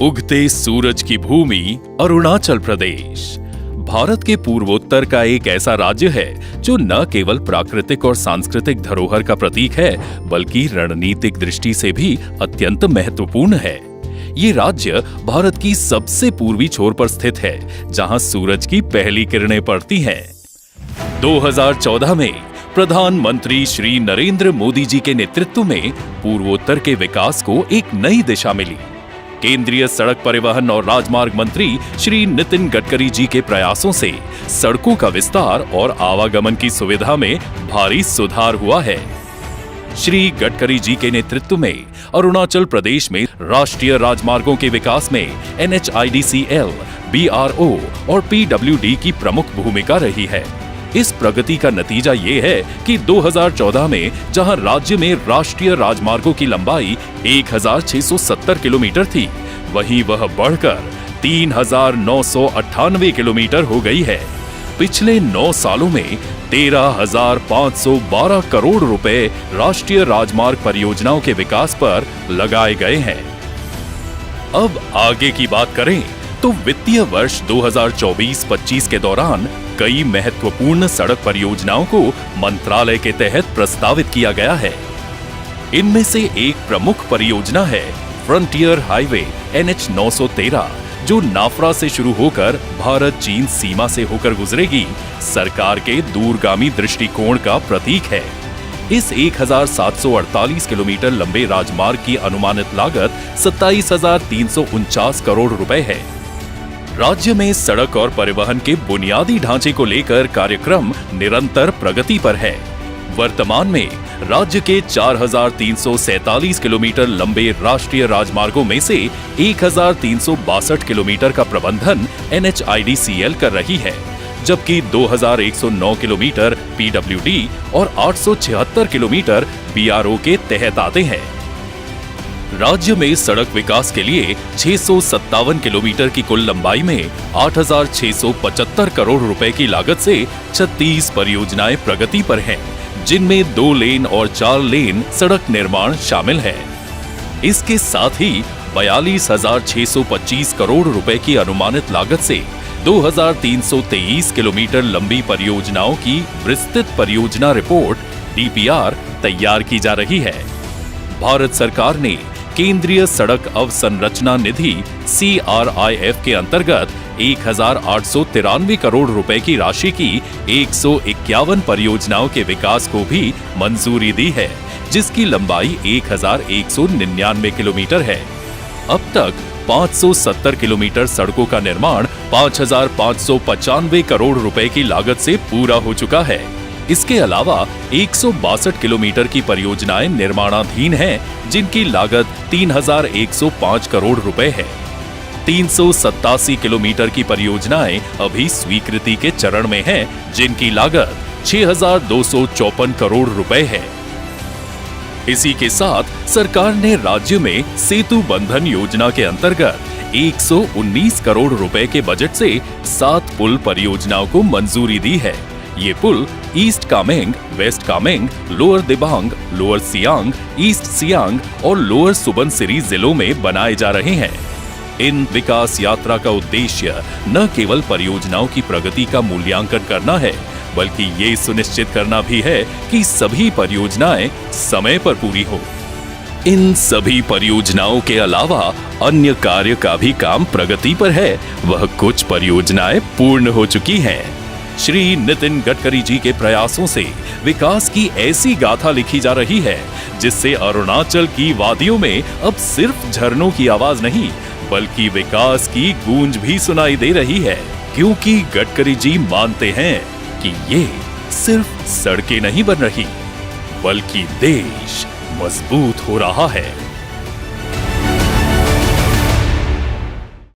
उगते सूरज की भूमि अरुणाचल प्रदेश भारत के पूर्वोत्तर का एक ऐसा राज्य है जो न केवल प्राकृतिक और सांस्कृतिक धरोहर का प्रतीक है बल्कि रणनीतिक दृष्टि से भी अत्यंत महत्वपूर्ण है। ये राज्य भारत की सबसे पूर्वी छोर पर स्थित है जहां सूरज की पहली किरणें पड़ती हैं। 2014 में प्रधानमंत्री श्री नरेंद्र मोदी जी के नेतृत्व में पूर्वोत्तर के विकास को एक नई दिशा मिली। केंद्रीय सड़क परिवहन और राजमार्ग मंत्री श्री नितिन गडकरी जी के प्रयासों से सड़कों का विस्तार और आवागमन की सुविधा में भारी सुधार हुआ है। श्री गडकरी जी के नेतृत्व में अरुणाचल प्रदेश में राष्ट्रीय राजमार्गों के विकास में NHIDCL, BRO और PWD की प्रमुख भूमिका रही है। इस प्रगति का नतीजा ये है कि 2014 में जहां राज्य में राष्ट्रीय राजमार्गों की लंबाई 1670 किलोमीटर थी, वहीं वह बढ़कर 3998 किलोमीटर हो गई है। पिछले 9 सालों में 13,512 करोड़ रुपए राष्ट्रीय राजमार्ग परियोजनाओं के विकास पर लगाए गए हैं। अब आगे की बात करें तो वित्तीय वर्ष 2024-25 के दौरान कई महत्वपूर्ण सड़क परियोजनाओं को मंत्रालय के तहत प्रस्तावित किया गया है। इनमें से एक प्रमुख परियोजना है फ्रंटियर हाईवे NH913, जो नाफरा से शुरू होकर भारत चीन सीमा से होकर गुजरेगी। सरकार के दूरगामी दृष्टिकोण का प्रतीक है। इस 1748 किलोमीटर लंबे राजमार्ग की अनुमानित लागत 27,349 करोड़ रुपए है। राज्य में सड़क और परिवहन के बुनियादी ढांचे को लेकर कार्यक्रम निरंतर प्रगति पर है। वर्तमान में राज्य के 4,347 किलोमीटर लंबे राष्ट्रीय राजमार्गों में से 1,362 किलोमीटर का प्रबंधन NHIDCL कर रही है, जबकि 2,109 किलोमीटर PWD और 876 किलोमीटर BRO के तहत आते हैं। राज्य में सड़क विकास के लिए 657 किलोमीटर की कुल लंबाई में 8,675 करोड़ रुपए की लागत से 36 परियोजनाएं प्रगति पर हैं, जिनमें 2 लेन और 4 लेन सड़क निर्माण शामिल है। इसके साथ ही 42,625 करोड़ रुपए की अनुमानित लागत से 2,323 किलोमीटर लंबी परियोजनाओं की विस्तृत परियोजना रिपोर्ट DPR तैयार की जा रही है। भारत सरकार ने केंद्रीय सड़क अवसंरचना निधि CRIF के अंतर्गत 1,893 करोड़ रुपए की राशि की 151 परियोजनाओं के विकास को भी मंजूरी दी है, जिसकी लंबाई 1,199 किलोमीटर है। अब तक 570 किलोमीटर सड़कों का निर्माण 5,595 करोड़ रुपए की लागत से पूरा हो चुका है। इसके अलावा 162 किलोमीटर की परियोजनाएं निर्माणाधीन हैं, जिनकी लागत 3,105 करोड़ रुपए है। 387 किलोमीटर की परियोजनाएं अभी स्वीकृति के चरण में हैं, जिनकी लागत 6,254 करोड़ रुपए है। इसी के साथ सरकार ने राज्य में सेतु बंधन योजना के अंतर्गत 119 करोड़ रुपए के बजट से 7 पुल परियोजनाओं को मंजूरी दी है। ये पुल East Kameng, West Kameng, Lower Dibang, Lower Siang, East Siang और लोअर सुबनसिरी जिलों में बनाए जा रहे हैं। इन विकास यात्रा का उद्देश्य न केवल परियोजनाओं की प्रगति का मूल्यांकन करना है, बल्कि ये सुनिश्चित करना भी है कि सभी परियोजनाएं समय पर पूरी हो। इन सभी परियोजनाओं के अलावा अन्य कार्य का भी काम प्रगति पर है। वह कुछ परियोजनाएं पूर्ण हो चुकी हैं। श्री नितिन गडकरी जी के प्रयासों से विकास की ऐसी गाथा लिखी जा रही है, जिससे अरुणाचल की वादियों में अब सिर्फ झरनों की आवाज नहीं, बल्कि विकास की गूंज भी सुनाई दे रही है। क्योंकि गडकरी जी मानते हैं कि ये सिर्फ सड़कें नहीं बन रही, बल्कि देश मजबूत हो रहा है।